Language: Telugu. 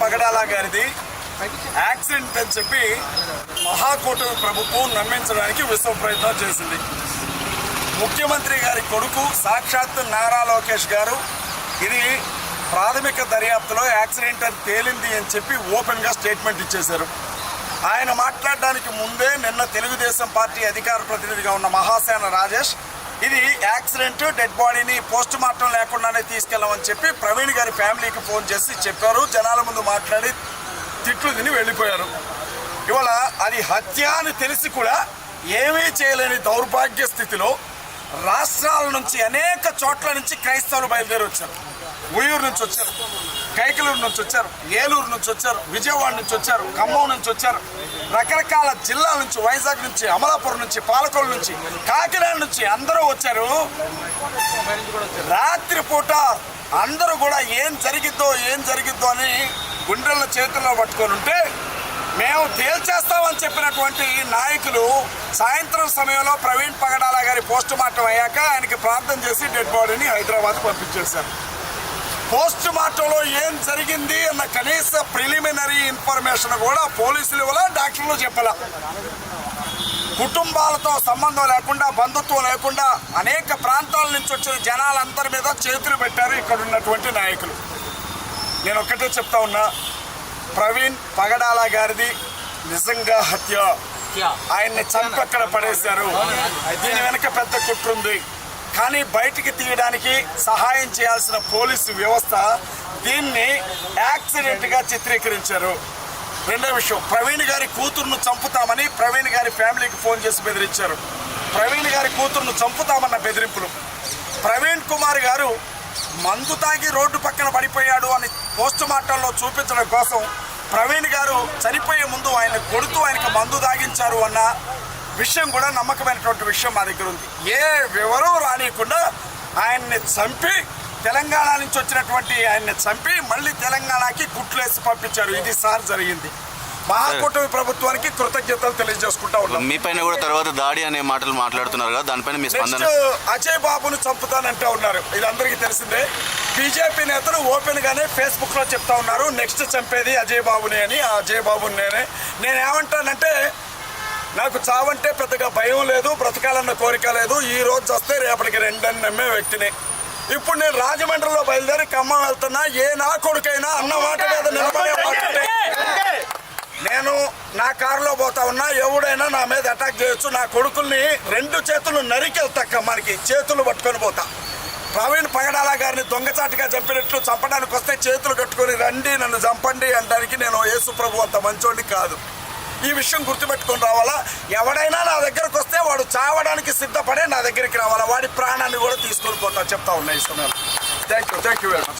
పగడాల గారిది యాక్సిడెంట్ అని చెప్పి మహాకూటమి ప్రభుత్వం నమ్మించడానికి విశ్వ ప్రయత్నం చేసింది. ముఖ్యమంత్రి గారి కొడుకు సాక్షాత్ నారా లోకేష్ గారు ఇది ప్రాథమిక దర్యాప్తులో యాక్సిడెంట్ అని తేలింది అని చెప్పి ఓపెన్గా స్టేట్మెంట్ ఇచ్చేశారు. ఆయన మాట్లాడడానికి ముందే నిన్న తెలుగుదేశం పార్టీ అధికార ప్రతినిధిగా ఉన్న మహాసేన రాజేష్ ఇది యాక్సిడెంట్, డెడ్ బాడీని పోస్ట్ మార్టం లేకుండానే తీసుకెళ్ళమని చెప్పి ప్రవీణ్ గారి ఫ్యామిలీకి ఫోన్ చేసి చెప్పారు. జనాల ముందు మాట్లాడి తిట్లు తిని వెళ్ళిపోయారు. ఇవాళ అది హత్య అని తెలిసి కూడా ఏమీ చేయలేని దౌర్భాగ్య స్థితిలో రాష్ట్రాల నుంచి అనేక చోట్ల నుంచి క్రైస్తవులు బయలుదేరి వచ్చారు. ఉయ్యూరు నుంచి వచ్చారు, కైకలూరు నుంచి వచ్చారు, ఏలూరు నుంచి వచ్చారు, విజయవాడ నుంచి వచ్చారు, ఖమ్మం నుంచి వచ్చారు, రకరకాల జిల్లాల నుంచి, వైజాగ్ నుంచి, అమలాపురం నుంచి, పాలకొల్లు నుంచి, కాకినాడ నుంచి అందరూ వచ్చారు. రాత్రిపూట అందరూ కూడా ఏం జరిగిద్దో అని గుండెల చేతుల్లో పట్టుకొని ఉంటే మేము తేల్చేస్తామని చెప్పినటువంటి నాయకులు సాయంత్రం సమయంలో ప్రవీణ్ పగడాల గారి పోస్ట్ మార్టం అయ్యాక ఆయనకి ప్రార్థన చేసి డెడ్ బాడీని హైదరాబాద్ పంపించేశారు. పోస్ట్ మార్టంలో ఏం జరిగింది అన్న కనీస ప్రిలిమినరీ ఇన్ఫర్మేషన్ కూడా పోలీసులు ఇవ్వాల, డాక్టర్లు చెప్పాల. కుటుంబాలతో సంబంధం లేకుండా, బంధుత్వం లేకుండా అనేక ప్రాంతాల నుంచి వచ్చిన జనాలందరి మీద చేతులు పెట్టారు ఇక్కడ ఉన్నటువంటి నాయకులు. నేను ఒక్కటే చెప్తా ఉన్నా, ప్రవీణ్ పగడాల గారిది నిజంగా హత్య. ఆయన్ని చంపి అక్కడ పడేశారు. దీని వెనక పెద్ద కుట్రుంది. కానీ బయటికి తీయడానికి సహాయం చేయాల్సిన పోలీసు వ్యవస్థ దీన్ని యాక్సిడెంట్గా చిత్రీకరించారు. రెండో విషయం, ప్రవీణ్ గారి కూతురును చంపుతామని ప్రవీణ్ గారి ఫ్యామిలీకి ఫోన్ చేసి బెదిరించారు. ప్రవీణ్ గారి కూతురును చంపుతామన్న బెదిరింపులు. ప్రవీణ్ కుమార్ గారు మందు తాగి రోడ్డు పక్కన పడిపోయాడు అని పోస్ట్ మార్టంలో చూపించడం కోసం ప్రవీణ్ గారు చనిపోయే ముందు ఆయన కొడుతూ ఆయనకు మందు తాగించారు అన్న విషయం కూడా నమ్మకమైనటువంటి విషయం మా దగ్గర ఉంది. ఏ వివరం రానియకుండా ఆయన్ని చంపి, తెలంగాణ నుంచి వచ్చినటువంటి ఆయన్ని చంపి మళ్ళీ తెలంగాణకి కుట్లేసి పంపించారు. ఇది సార్ జరిగింది. మహాకూటమి ప్రభుత్వానికి కృతజ్ఞతలు తెలియజేసుకుంటా ఉన్నాం. మీ పైన కూడా తర్వాత దాడి అనే మాటలు మాట్లాడుతున్నారు కదా, దానిపైన మీ స్పందన? అజయ్ బాబును చంపుతానంటే ఉన్నారు. ఇది అందరికీ తెలిసిందే. బీజేపీ నేతలు ఓపెన్ గానే ఫేస్బుక్ లో చెప్తా ఉన్నారు, నెక్స్ట్ చంపేది అజయ్ బాబుని అని. ఆ అజయ్ బాబుని నేనేమంటానంటే, నాకు చావంటే పెద్దగా భయం లేదు, బ్రతకాలన్న కోరిక లేదు. ఈ రోజు చస్తే రేపటికి రెండని నమ్మే వ్యక్తిని. ఇప్పుడు నేను రాజమండ్రిలో బయలుదేరి ఖమ్మం వెళ్తున్నా. ఏ నా కొడుకైనా అన్న మాట మీద నిలబడే మాట్లాడే నేను నా కారులో పోతా ఉన్నా, ఎవడైనా నా మీద అటాక్ చేయొచ్చు. నా కొడుకుల్ని రెండు చేతులు నరికెళ్తా, ఖమ్మానికి చేతులు పట్టుకొని పోతా. ప్రవీణ్ పగడాల గారిని దొంగచాటుగా చంపినట్లు చంపడానికి వస్తే చేతులు కట్టుకొని రండి నన్ను చంపండి అనడానికి నేను యేసు ప్రభు అంత మంచోడిని కాదు. ఈ విషయం గుర్తుపెట్టుకొని రావాలా. ఎవడైనా నా దగ్గరకు వస్తే వాడు చావడానికి సిద్ధపడే నా దగ్గరికి రావాలా. వాడి ప్రాణాన్ని కూడా తీసుకొని పోతా చెప్తా ఉన్నా ఈ సమయంలో. Thank you very much.